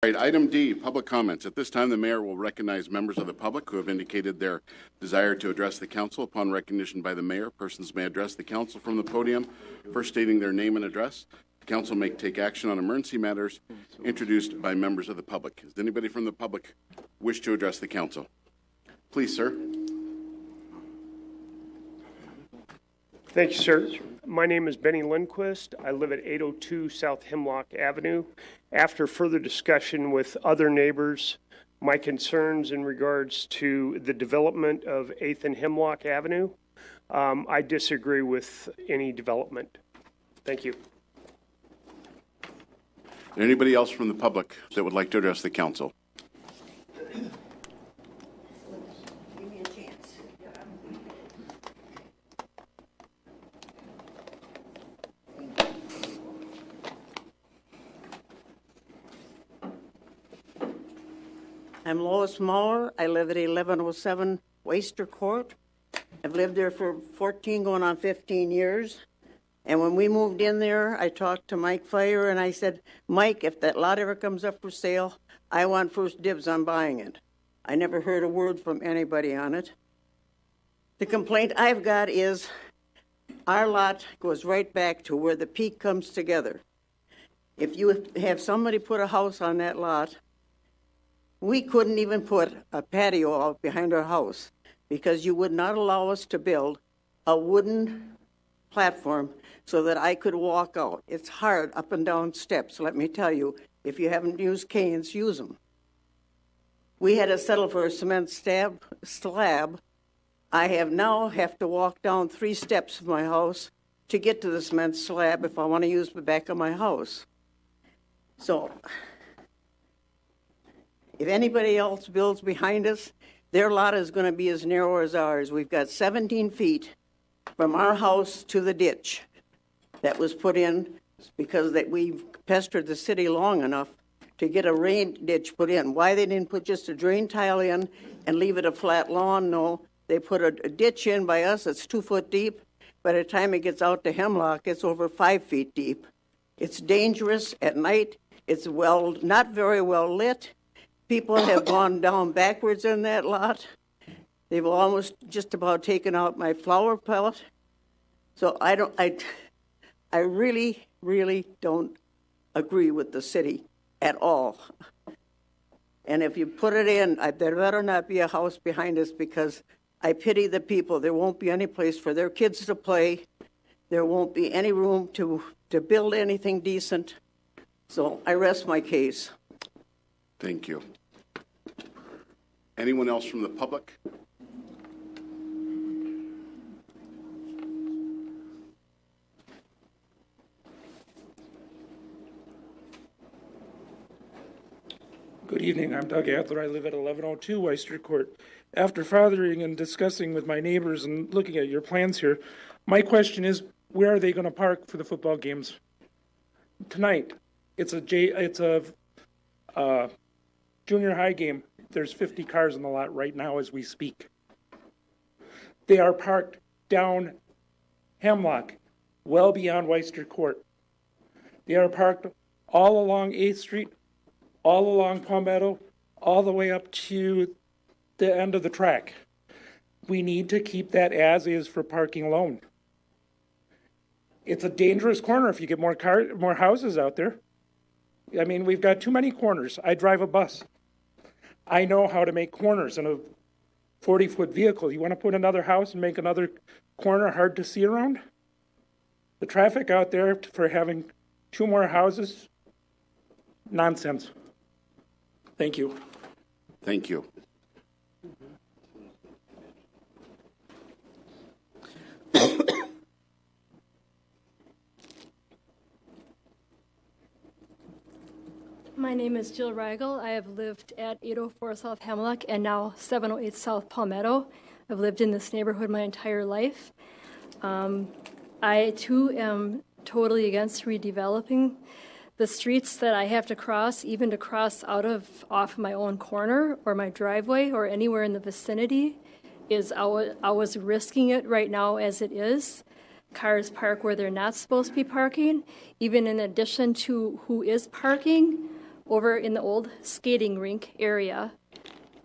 All right, item D, public comments. At this time, the mayor will recognize members of the public who have indicated their desire to address the council. Upon recognition by the mayor, persons may address the council from the podium, first stating their name and address. The council may take action on emergency matters introduced by members of the public. Does anybody from the public wish to address the council? Please, sir. Thank you, sir. My name is Benny Lindquist. I live at 802 South Hemlock Avenue. After further discussion with other neighbors, my concerns in regards to the development of 8th and Hemlock Avenue, I disagree with any development. Thank you. Anybody else from the public that would like to address the council? I'm Lois Mauer. I live at 1107 Waster Court. I've lived there for 14, going on 15 years. And when we moved in there, I talked to Mike Fire and I said, Mike, if that lot ever comes up for sale, I want first dibs on buying it. I never heard a word from anybody on it. The complaint I've got is our lot goes right back to where the peak comes together. If you have somebody put a house on that lot, we couldn't even put a patio out behind our house because you would not allow us to build a wooden platform so that I could walk out. It's hard up and down steps, let me tell you. If you haven't used canes, use them. We had to settle for a cement slab. I have to walk down 3 steps of my house to get to the cement slab if I want to use the back of my house. So if anybody else builds behind us, their lot is going to be as narrow as ours. We've got 17 feet from our house to the ditch that was put in because we've pestered the city long enough to get a rain ditch put in. Why they didn't put just a drain tile in and leave it a flat lawn? No, they put a ditch in by us that's 2 foot deep. By the time it gets out to Hemlock, it's over 5 feet deep. It's dangerous at night. It's not very well lit. People have gone down backwards in that lot. They've almost just about taken out my flower pellet. So I really, really don't agree with the city at all. And if you put it in, there better not be a house behind us because I pity the people. There won't be any place for their kids to play. There won't be any room to build anything decent. So I rest my case. Thank you. Anyone else from the public? Good evening. I'm Doug Adler. I live at 1102 Waster Court. After fathering and discussing with my neighbors and looking at your plans here, my question is, where are they going to park for the football games? Tonight, it's a junior high game. There's 50 cars in the lot right now as we speak. They are parked down Hemlock, well beyond Waster Court. They are parked all along 8th Street, all along Palmetto, all the way up to the end of the track. We need to keep that as is for parking alone. It's a dangerous corner if you get more houses out there. I mean, we've got too many corners. I drive a bus. I know how to make corners in a 40-foot vehicle. You want to put another house and make another corner hard to see around? The traffic out there for having 2 more houses, nonsense. Thank you. Thank you. My name is Jill Rigel. I have lived at 804 South Hemlock and now 708 South Palmetto. I've lived in this neighborhood my entire life. I, too, am totally against redeveloping the streets that I have to cross, even to cross off my own corner or my driveway or anywhere in the vicinity, is I was risking it right now as it is. Cars park where they're not supposed to be parking. Even in addition to who is parking, over in the old skating rink area,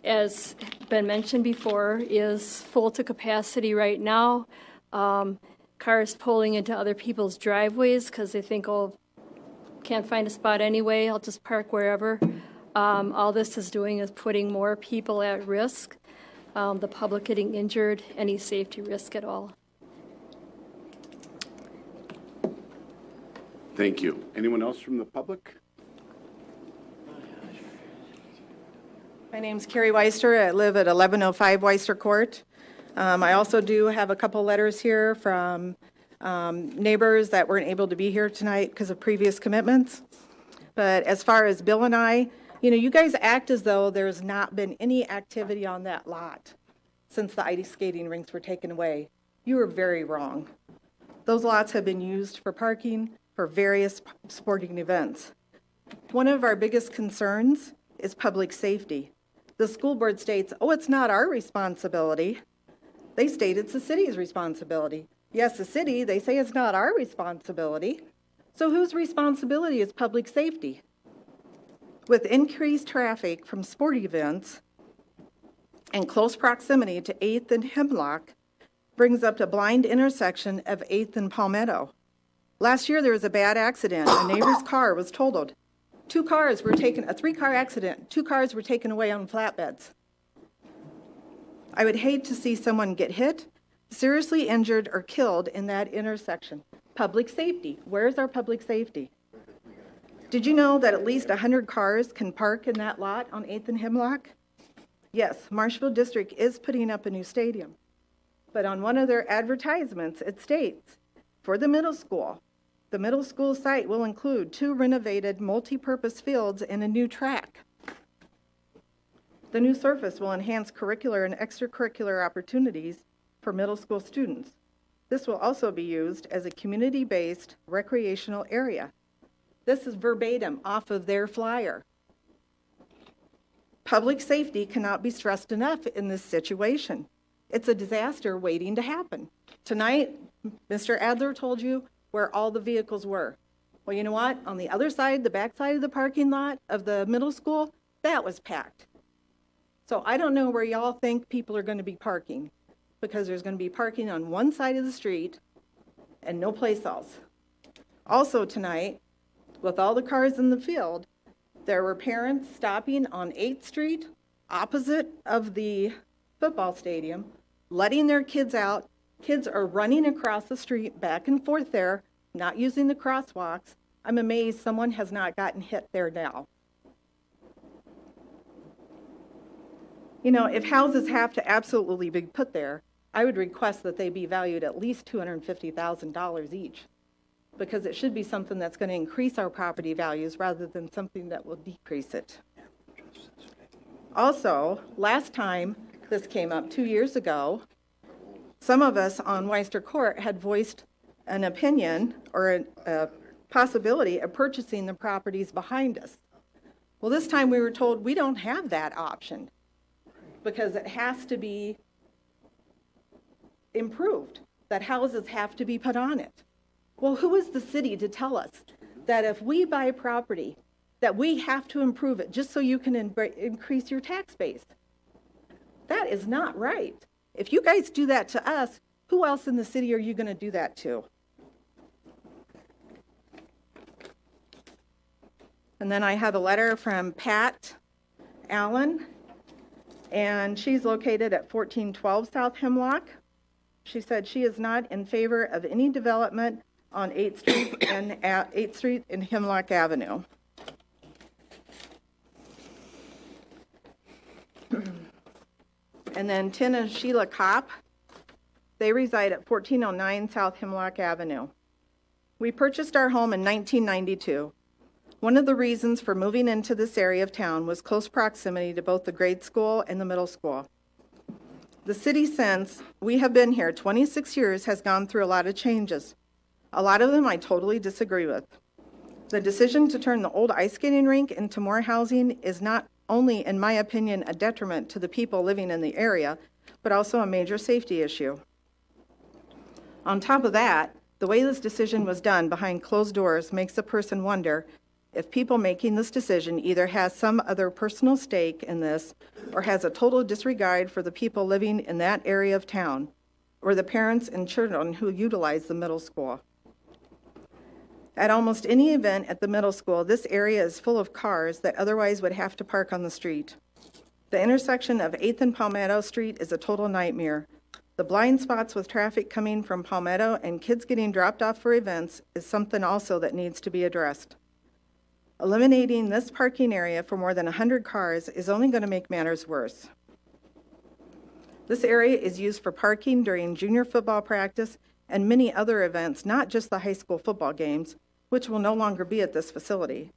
as been mentioned before, is full to capacity right now. Cars pulling into other people's driveways because they think, oh, can't find a spot anyway, I'll just park wherever. All this is doing is putting more people at risk, the public getting injured, any safety risk at all. Thank you. Anyone else from the public? My name's Carrie Weister. I live at 1105 Weister Court. I also do have a couple letters here from neighbors that weren't able to be here tonight because of previous commitments. But as far as Bill and I, you guys act as though there's not been any activity on that lot since the ice skating rinks were taken away. You are very wrong. Those lots have been used for parking for various sporting events. One of our biggest concerns is public safety. The school board states, oh, it's not our responsibility. They state it's the city's responsibility. Yes, the city, they say it's not our responsibility. So whose responsibility is public safety? With increased traffic from sporting events and close proximity to 8th and Hemlock, brings up a blind intersection of 8th and Palmetto. Last year there was a bad accident. A neighbor's car was totaled. A 3-car accident. 2 cars were taken away on flatbeds. I would hate to see someone get hit, seriously injured, or killed in that intersection. Public safety. Where's our public safety? Did you know that at least 100 cars can park in that lot on 8th and Hemlock? Yes, Marshville District is putting up a new stadium. But on one of their advertisements, it states, for the middle school site will include 2 renovated multi-purpose fields and a new track. The new surface will enhance curricular and extracurricular opportunities for middle school students. This will also be used as a community-based recreational area. This is verbatim off of their flyer. Public safety cannot be stressed enough in this situation. It's a disaster waiting to happen. Tonight, Mr. Adler told you where all the vehicles were. Well, you know what? On the other side, the back side of the parking lot of the middle school, that was packed. So I don't know where y'all think people are going to be parking, because there's going to be parking on one side of the street and no place else. Also tonight, with all the cars in the field, there were parents stopping on 8th Street, opposite of the football stadium, letting their kids out. Kids are running across the street back and forth there, not using the crosswalks. I'm amazed someone has not gotten hit there now. If houses have to absolutely be put there, I would request that they be valued at least $250,000 each, because it should be something that's going to increase our property values rather than something that will decrease it. Also, last time this came up 2 years ago, some of us on Weister Court had voiced an opinion or a possibility of purchasing the properties behind us. Well, this time we were told we don't have that option because it has to be improved, that houses have to be put on it. Well, who is the city to tell us that if we buy property, that we have to improve it just so you can increase your tax base? That is not right. If you guys do that to us, who else in the city are you going to do that to? And then I have a letter from Pat Allen, and she's located at 1412 South Hemlock. She said she is not in favor of any development on 8th Street and 8th Street and Hemlock Avenue. And then Tim and Sheila Kopp, they reside at 1409 South Hemlock Avenue. We purchased our home in 1992. One of the reasons for moving into this area of town was close proximity to both the grade school and the middle school. The city, since we have been here 26 years, has gone through a lot of changes. A lot of them I totally disagree with. The decision to turn the old ice skating rink into more housing is not only, in my opinion, a detriment to the people living in the area, but also a major safety issue. On top of that, the way this decision was done behind closed doors makes a person wonder if people making this decision either has some other personal stake in this or has a total disregard for the people living in that area of town or the parents and children who utilize the middle school. At almost any event at the middle school, this area is full of cars that otherwise would have to park on the street. The intersection of 8th and Palmetto Street is a total nightmare. The blind spots with traffic coming from Palmetto and kids getting dropped off for events is something also that needs to be addressed. Eliminating this parking area for more than 100 cars is only going to make matters worse. This area is used for parking during junior football practice and many other events, not just the high school football games, which will no longer be at this facility.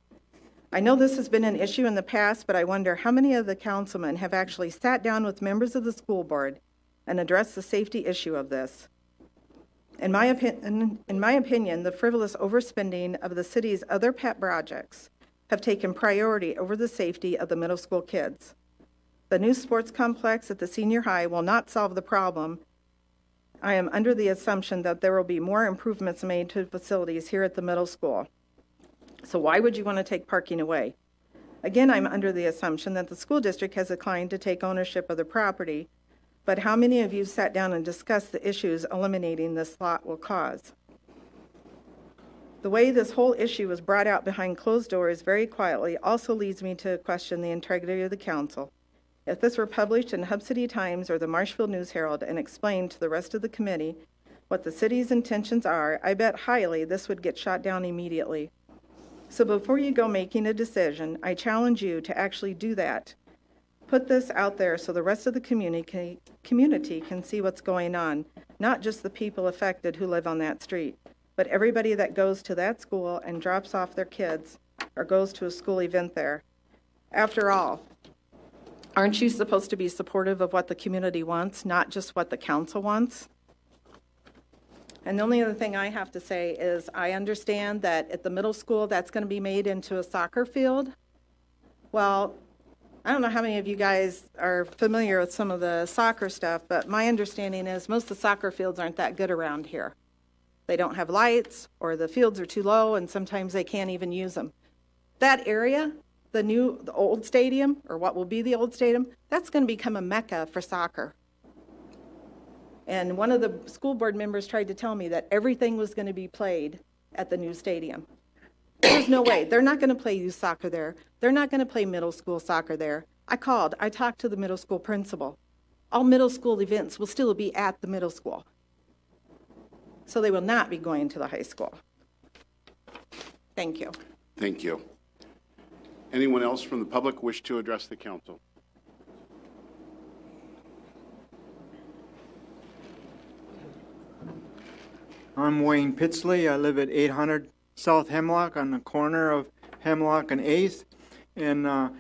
I know this has been an issue in the past, but I wonder how many of the councilmen have actually sat down with members of the school board and addressed the safety issue of this. In my opinion, the frivolous overspending of the city's other pet projects have taken priority over the safety of the middle school kids. The new sports complex at the senior high will not solve the problem. I am under the assumption that there will be more improvements made to facilities here at the middle school. So why would you want to take parking away? Again, I'm under the assumption that the school district has declined to take ownership of the property, but how many of you sat down and discussed the issues eliminating this lot will cause? The way this whole issue was brought out behind closed doors very quietly also leads me to question the integrity of the council. If this were published in Hub City Times or the Marshfield News Herald and explained to the rest of the committee what the city's intentions are, I bet highly this would get shot down immediately. So before you go making a decision, I challenge you to actually do that. Put this out there so the rest of the community can see what's going on, not just the people affected who live on that street, but everybody that goes to that school and drops off their kids or goes to a school event there. After all, aren't you supposed to be supportive of what the community wants, not just what the council wants? And the only other thing I have to say is I understand that at the middle school that's going to be made into a soccer field. Well, I don't know how many of you guys are familiar with some of the soccer stuff, but my understanding is most of the soccer fields aren't that good around here. They don't have lights, or the fields are too low, and sometimes they can't even use them. That area, the old stadium, or what will be the old stadium, that's going to become a mecca for soccer. And one of the school board members tried to tell me that everything was going to be played at the new stadium. There's no way. They're not going to play youth soccer there. They're not going to play middle school soccer there. I talked to the middle school principal. All middle school events will still be at the middle school. So they will not be going to the high school. Thank you. Thank you. Anyone else from the public wish to address the council? I'm Wayne Pitsley. I live at 800 South Hemlock on the corner of Hemlock and 8th. And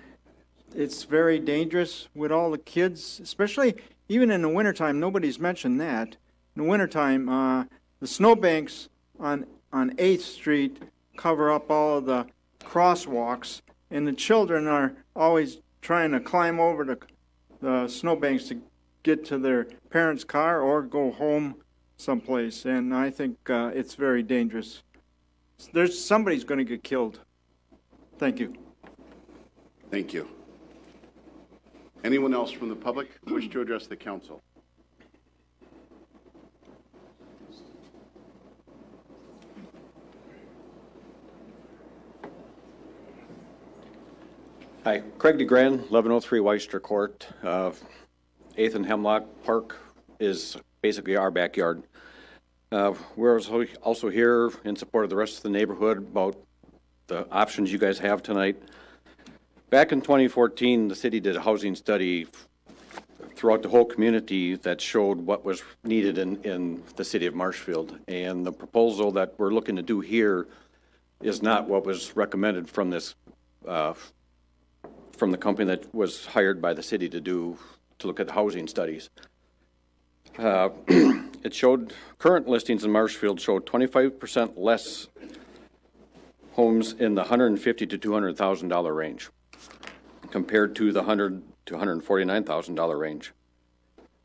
it's very dangerous with all the kids, especially even in the wintertime. Nobody's mentioned that. In the wintertime, the snowbanks on 8th Street cover up all of the crosswalks, and the children are always trying to climb over the snowbanks to get to their parents' car or go home someplace, and I think it's very dangerous. Somebody's going to get killed. Thank you. Thank you. Anyone else from the public wish to address the council? Hi, Craig DeGran, 1103 Weister Court. 8th and Hemlock Park is basically our backyard. We're also here in support of the rest of the neighborhood about the options you guys have tonight. Back in 2014, the city did a housing study throughout the whole community that showed what was needed in the city of Marshfield. And the proposal that we're looking to do here is not what was recommended from this from the company that was hired by the city to look at the housing studies. It showed current listings in Marshfield showed 25% less homes in the $150,000 to $200,000 range compared to the $100,000 to $149,000 range.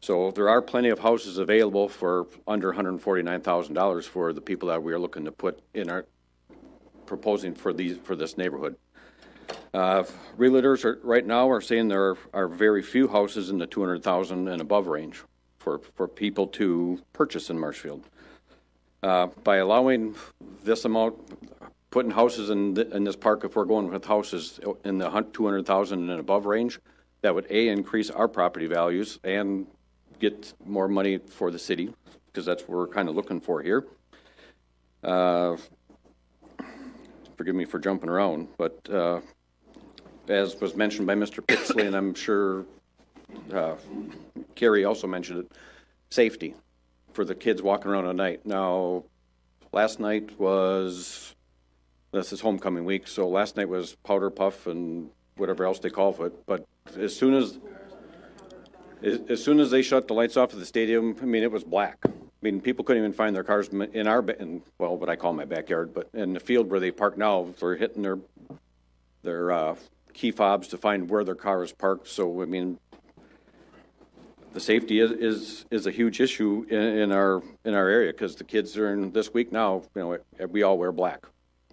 So there are plenty of houses available for under $149,000 for the people that we are looking to put proposing for this neighborhood. Realtors right now are saying there are very few houses in the 200,000 and above range for people to purchase in Marshfield. By allowing this amount, putting houses in this park, if we're going with houses in the 200,000 and above range, that would increase our property values and get more money for the city, because that's what we're kind of looking for here. Forgive me for jumping around, but as was mentioned by Mr. Pitsley, and I'm sure Carrie also mentioned it, safety for the kids walking around at night. Now, last night was, this is homecoming week, so last night was powder puff and whatever else they call it. But as soon as they shut the lights off at the stadium, I mean, it was black. I mean, people couldn't even find their cars in what I call my backyard, but in the field where they park now, they're hitting their key fobs to find where their car is parked. So, I mean, the safety is a huge issue in our area, because the kids during this week now, you know, we all wear black.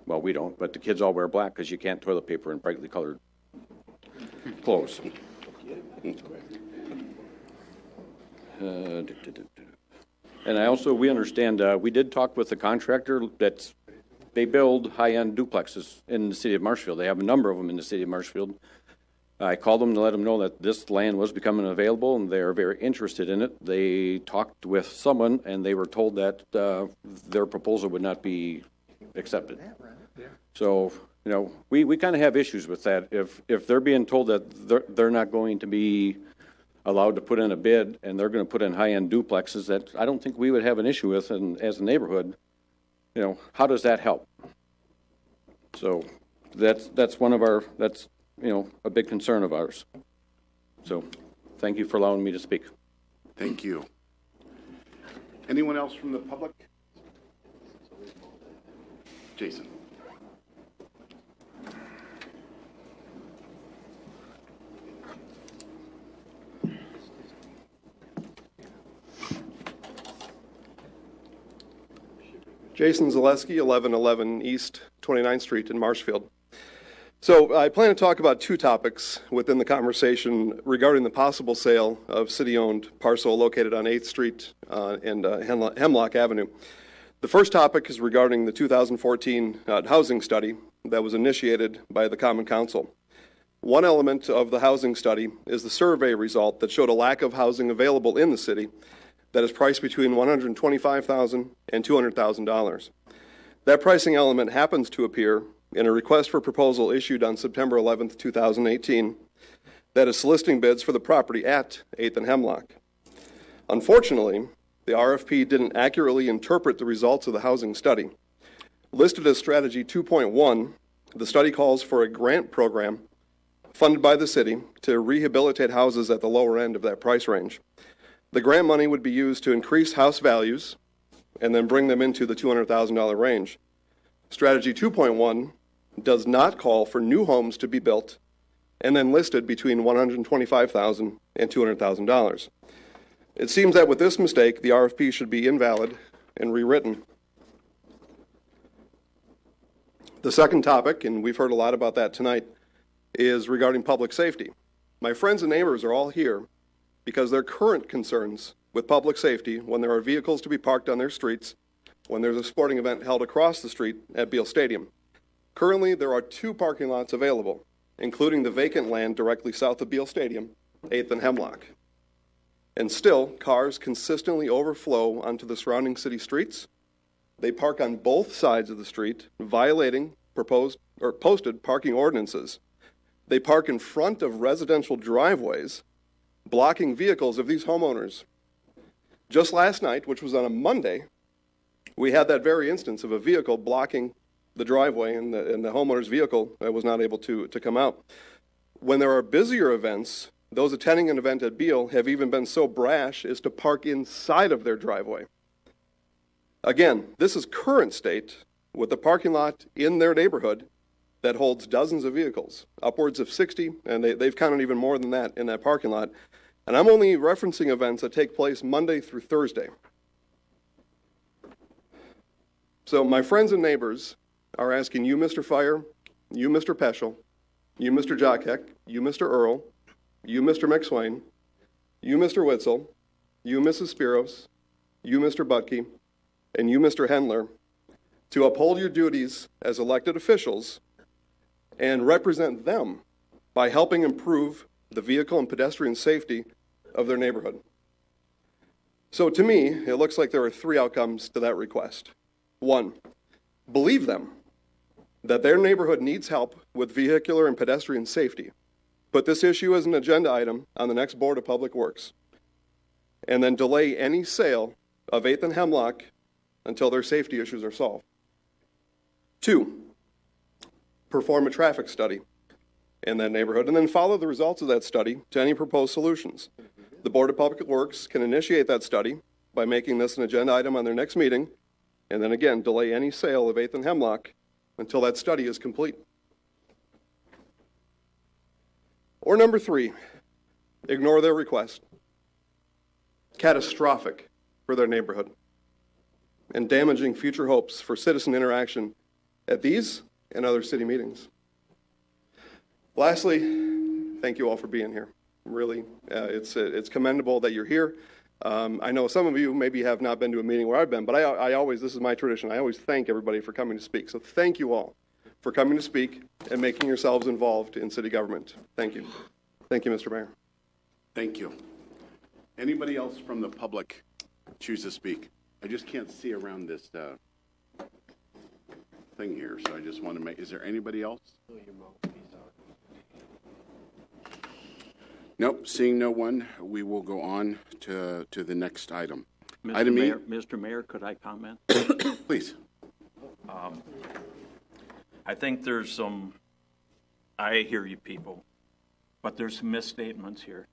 Well, we don't, but the kids all wear black because you can't toilet paper in brightly colored clothes. And we understand, we did talk with the contractor that they build high-end duplexes in the city of Marshfield. They have a number of them in the city of Marshfield. I called them to let them know that this land was becoming available, and they are very interested in it. They talked with someone, and they were told that their proposal would not be accepted. So, you know, we kind of have issues with that. If they're being told that they're not going to be allowed to put in a bid, and they're going to put in high-end duplexes, that I don't think we would have an issue with, and as a neighborhood, you know, how does that help? So that's one of our, that's, you know, a big concern of ours. So thank you for allowing me to speak. Thank you. Anyone else from the public? Jason. Jason Zaleski, 1111 East 29th Street in Marshfield. So I plan to talk about two topics within the conversation regarding the possible sale of city-owned parcel located on 8th Street and Hemlock Avenue. The first topic is regarding the 2014 housing study that was initiated by the Common Council. One element of the housing study is the survey result that showed a lack of housing available in the city that is priced between $125,000 and $200,000. That pricing element happens to appear in a request for proposal issued on September 11th, 2018, that is soliciting bids for the property at 8th and Hemlock. Unfortunately, the RFP didn't accurately interpret the results of the housing study. Listed as Strategy 2.1, the study calls for a grant program funded by the city to rehabilitate houses at the lower end of that price range. The grant money would be used to increase house values and then bring them into the $200,000 range. Strategy 2.1 does not call for new homes to be built and then listed between $125,000 and $200,000. It seems that with this mistake, the RFP should be invalid and rewritten. The second topic, and we've heard a lot about that tonight, is regarding public safety. My friends and neighbors are all here because their current concerns with public safety when there are vehicles to be parked on their streets, when there's a sporting event held across the street at Beell Stadium. Currently, there are 2 parking lots available, including the vacant land directly south of Beell Stadium, 8th and Hemlock. And still, cars consistently overflow onto the surrounding city streets. They park on both sides of the street, violating posted parking ordinances. They park in front of residential driveways, blocking vehicles of these homeowners. Just last night, which was on a Monday, we had that very instance of a vehicle blocking the driveway, and the homeowner's vehicle was not able to come out. When there are busier events, those attending an event at Beell have even been so brash as to park inside of their driveway. Again, this is current state with the parking lot in their neighborhood that holds dozens of vehicles, upwards of 60, and they've counted even more than that in that parking lot. And I'm only referencing events that take place Monday through Thursday. So my friends and neighbors, are asking you, Mr. Fire, you, Mr. Peschel, you, Mr. Jockheck, you, Mr. Earl, you, Mr. McSwain, you, Mr. Witzel, you, Mrs. Spiros, you, Mr. Butke, and you, Mr. Hendler, to uphold your duties as elected officials and represent them by helping improve the vehicle and pedestrian safety of their neighborhood. So to me, it looks like there are three outcomes to that request. One, believe them that their neighborhood needs help with vehicular and pedestrian safety. Put this issue as an agenda item on the next Board of Public Works, and then delay any sale of 8th and Hemlock until their safety issues are solved. Two, perform a traffic study in that neighborhood and then follow the results of that study to any proposed solutions. The Board of Public Works can initiate that study by making this an agenda item on their next meeting, and then again, delay any sale of 8th and Hemlock until that study is complete. Or number three, ignore their request. Catastrophic for their neighborhood and damaging future hopes for citizen interaction at these and other city meetings. Lastly, thank you all for being here. Really, it's commendable that you're here. I know some of you maybe have not been to a meeting where I've been, but I always, this is my tradition, I always thank everybody for coming to speak. So thank you all for coming to speak and making yourselves involved in city government. Thank you. Thank you, Mr. Mayor. Thank you. Anybody else from the public choose to speak? I just can't see around this thing here, so I just want to make, is there anybody else? Nope, seeing no one, we will go on to the next item. Mr. Mayor, could I comment? Please. I think there's some, I hear you people, but there's some misstatements here.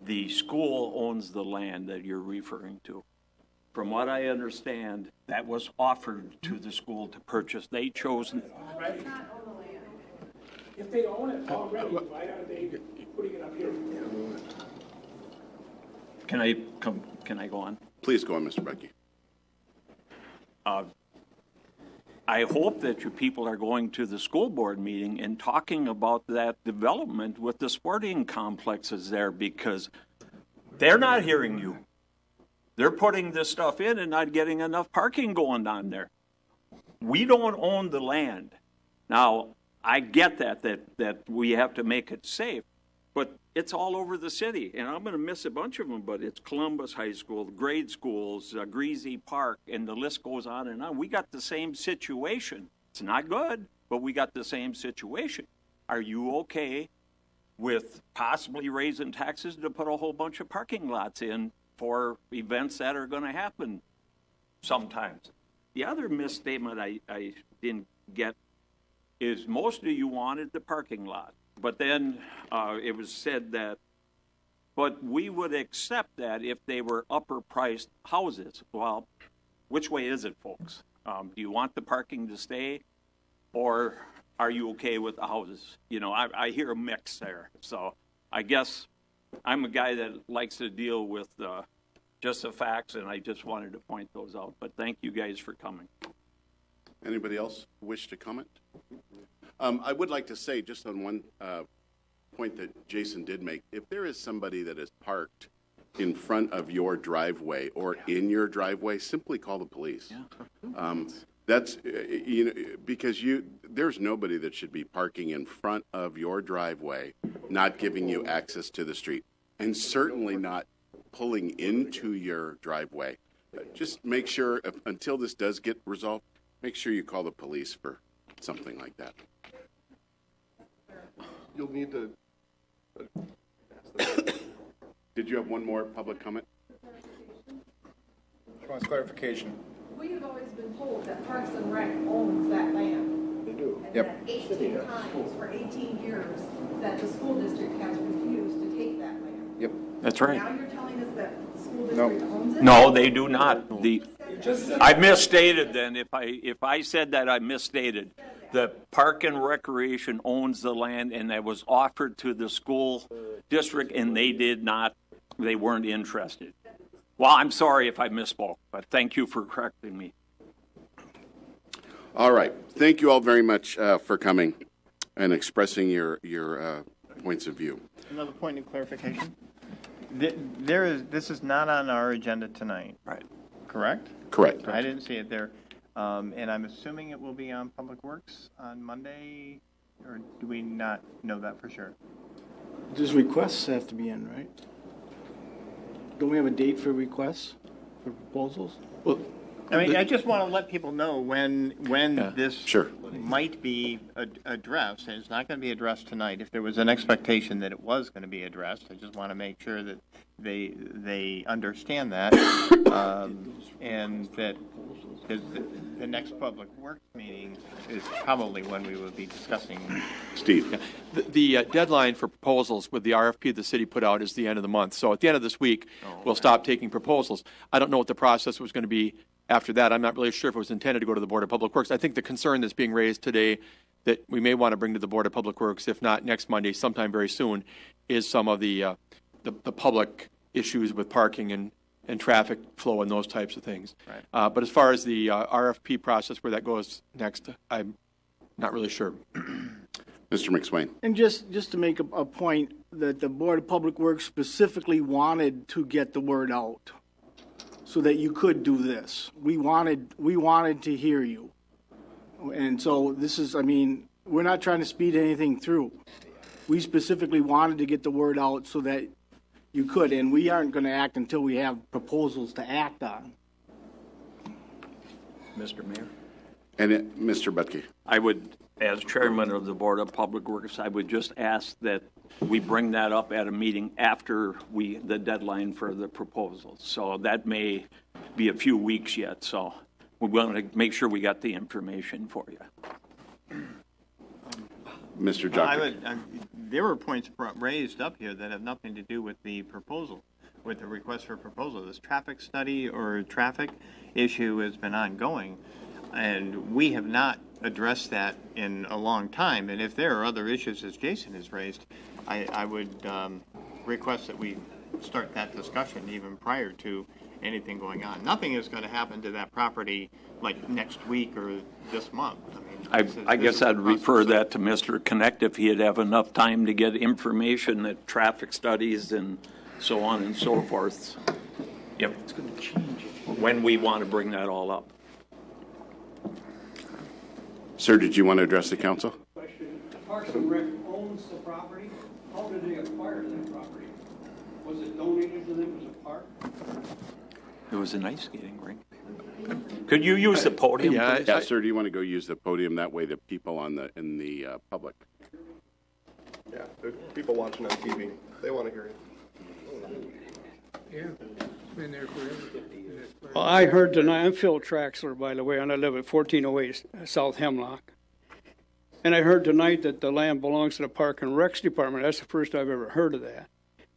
The school owns the land that you're referring to. From what I understand, that was offered to the school to purchase. They chose. If they own it already, why are they putting it up here? Can I go on? Please go on, Mr. Becky. I hope that you people are going to the school board meeting and talking about that development with the sporting complexes there, because they're not hearing you. They're putting this stuff in and not getting enough parking going on there. We don't own the land. Now, I get that we have to make it safe, but it's all over the city, and I'm going to miss a bunch of them, but it's Columbus High School, grade schools, Greasy Park, and the list goes on and on. We got the same situation. It's not good, but we got the same situation. Are you okay with possibly raising taxes to put a whole bunch of parking lots in for events that are going to happen sometimes? The other misstatement I didn't get is most of you wanted the parking lot. But then it was said that, but we would accept that if they were upper priced houses. Well, which way is it, folks? Do you want the parking to stay, or are you okay with the houses? You know, I hear a mix there. So I guess I'm a guy that likes to deal with just the facts, and I just wanted to point those out. But thank you guys for coming. Anybody else wish to comment? I would like to say, just on one point that Jason did make, if there is somebody that is parked in front of your driveway or in your driveway, simply call the police. That's, because there's nobody that should be parking in front of your driveway, not giving you access to the street, and certainly not pulling into your driveway. Just make sure, until this does get resolved, make sure you call the police for something like that. You'll need to. Did you have one more public comment? She wants clarification. We have always been told that Parks and Rec owns that land. They do. And that 18 times for 18 years that the school district has refused to take that land. Yep. That's right. Now you're telling us that the school district owns it? No, they do not. I misstated then. If I said that, I misstated. The Park and Recreation owns the land, and that was offered to the school district, and they did not. They weren't interested. Well, I'm sorry if I misspoke, but thank you for correcting me. All right. Thank you all very much for coming and expressing your points of view. Another point of clarification. This is not on our agenda tonight. Right. Correct? Correct. I didn't see it there. And I'm assuming it will be on Public Works on Monday, or do we not know that for sure? Does requests have to be in, right? Don't we have a date for requests, for proposals? Well, I mean, I just want to let people know when this Sure. might be addressed. And it's not going to be addressed tonight. If there was an expectation that it was going to be addressed, I just want to make sure that they understand that, and that the next Public Works meeting is probably when we will be discussing. Steve. Yeah. The deadline for proposals with the RFP the city put out is the end of the month. So at the end of this week, we'll stop taking proposals. I don't know what the process was going to be after that. I'm not really sure if it was intended to go to the Board of Public Works. I think the concern that's being raised today that we may want to bring to the Board of Public Works, if not next Monday, sometime very soon, is some of the public issues with parking and traffic flow and those types of things. Right. But as far as the RFP process, where that goes next, I'm not really sure. Mr. McSwain. And just to make a point that the Board of Public Works specifically wanted to get the word out so that you could do this. We wanted to hear you. And so this is, I mean, we're not trying to speed anything through. We specifically wanted to get the word out so that you could, and we aren't going to act until we have proposals to act on. Mr. Mayor? And Mr. Butke. I would, as chairman of the Board of Public Works, I would just ask that we bring that up at a meeting after the deadline for the proposals. So that may be a few weeks yet, so we want to make sure we got the information for you. Mr. Jock. There were points raised up here that have nothing to do with the proposal, with the request for proposal. This traffic study or traffic issue has been ongoing, and we have not addressed that in a long time. And if there are other issues, as Jason has raised, I would request that we start that discussion even prior to anything going on. Nothing is going to happen to that property like next week or this month. I mean, I guess I'd refer that to Mr. Connect if he'd have enough time to get information, that traffic studies and so on and so forth. Yep. It's going to change when we want to bring that all up. Sir, did you want to address the council? Question. Parks and Rec owns the property. How did they acquire that property? Was it donated to them as a park? It was an ice skating rink. Could you use the podium? Yeah, sir. Do you want to go use the podium? That way, the people in the public. Yeah, the people watching on TV, they want to hear you. Yeah, it's been there forever. Well, I heard tonight, I'm Phil Traxler, by the way, and I live at 1408 South Hemlock. And I heard tonight that the land belongs to the Park and Recs Department. That's the first I've ever heard of that.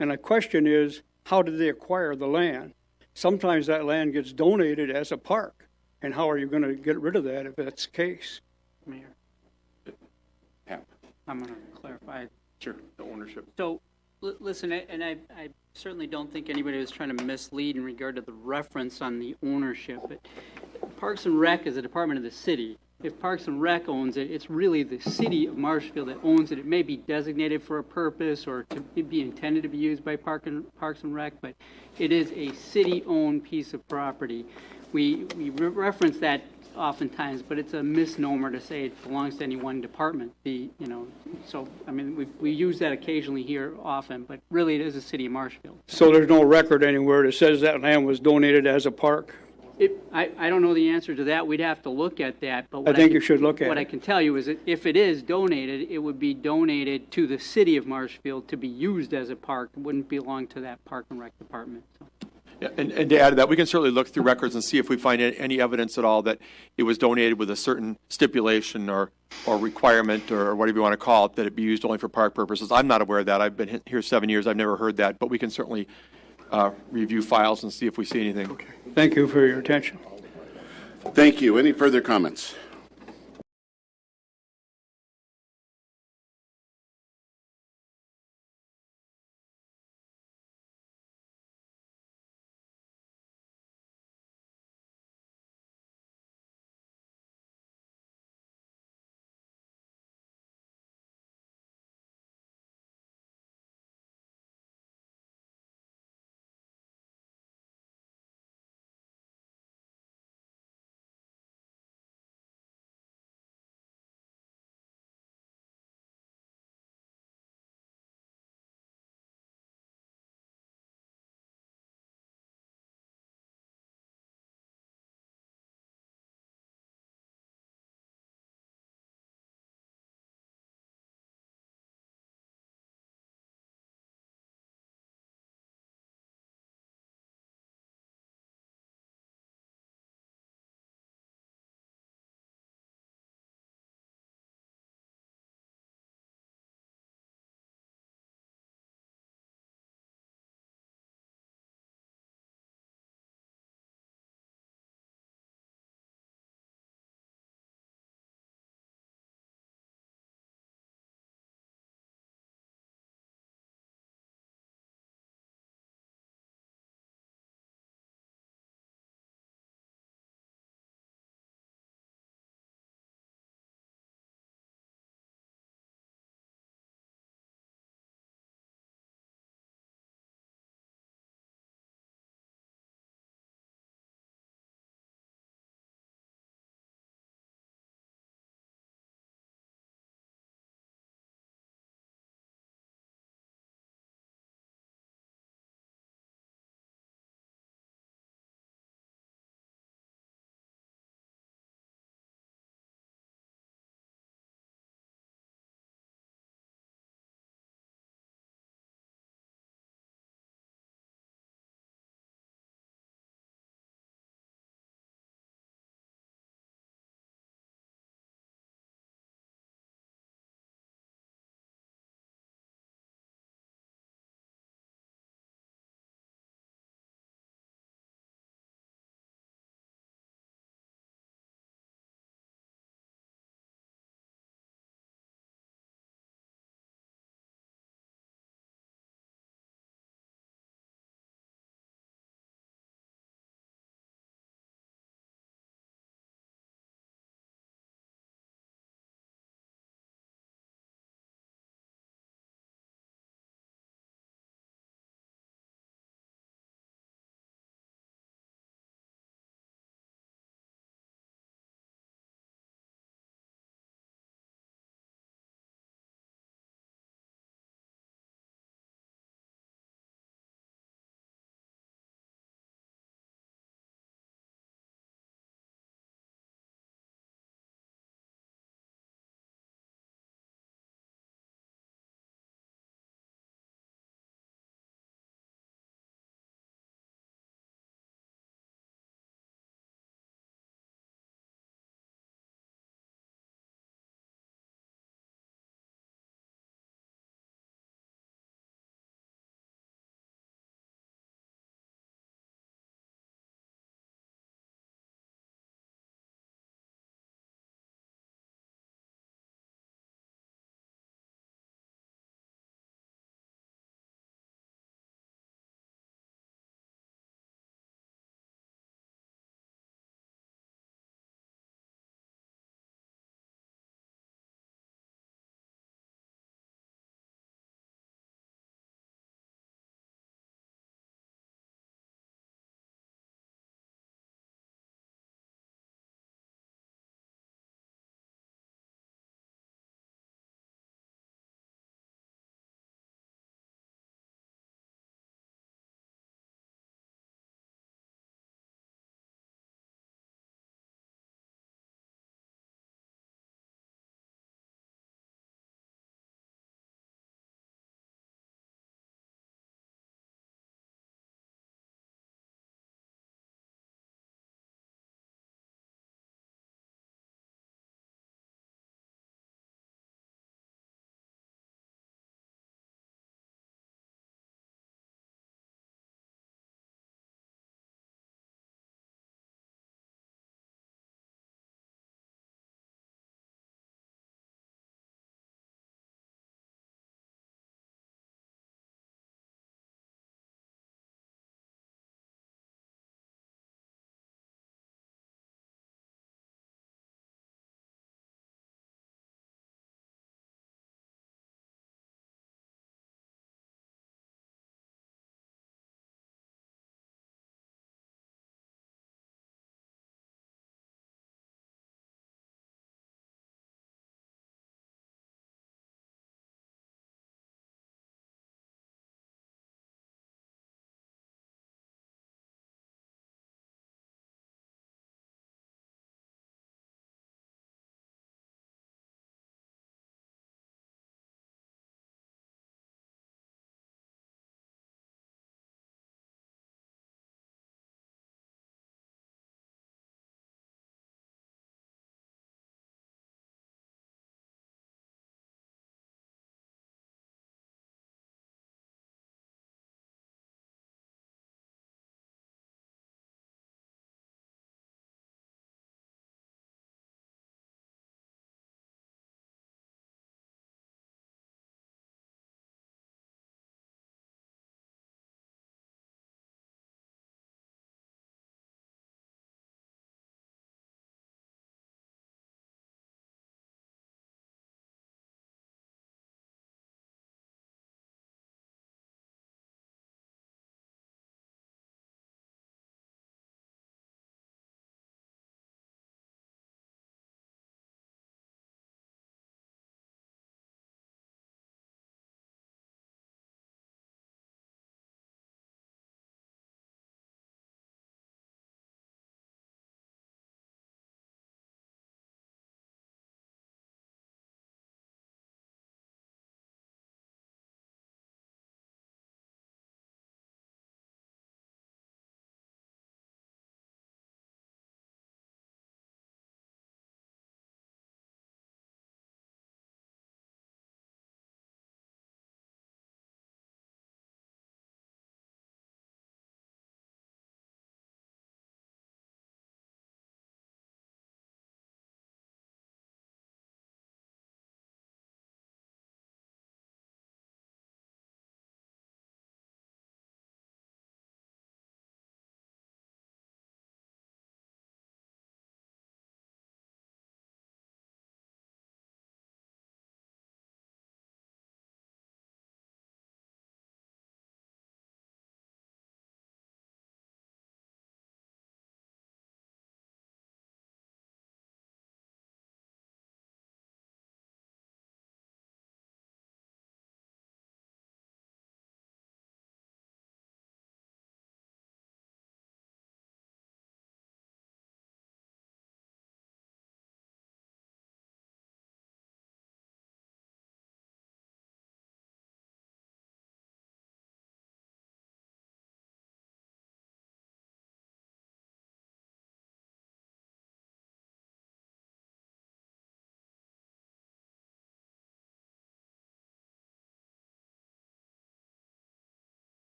And the question is, how did they acquire the land? Sometimes that land gets donated as a park. And how are you going to get rid of that if that's the case? Mayor, Yeah. I'm going to clarify. Sure. The ownership. So, listen, and I certainly don't think anybody was trying to mislead in regard to the reference on the ownership. But Parks and Rec is a department of the city. If Parks and Rec owns it, it's really the city of Marshfield that owns it. It may be designated for a purpose or to be intended to be used by Parks and Rec, but it is a city-owned piece of property. We reference that oftentimes, but it's a misnomer to say it belongs to any one department. So I mean, we use that occasionally here often, but really it is a city of Marshfield. So there's no record anywhere that says that land was donated as a park? I don't know the answer to that. We'd have to look at that. But I think you should look at what it. I can tell you is that if it is donated, it would be donated to the city of Marshfield to be used as a park. It wouldn't belong to that Park and Rec department. So. Yeah, and to add to that, we can certainly look through records and see if we find any evidence at all that it was donated with a certain stipulation or requirement or whatever you want to call it, that it be used only for park purposes. I'm not aware of that. I've been here 7 years. I've never heard that, but we can certainly review files and see if we see anything. Okay. Thank you for your attention. Thank you. Any further comments?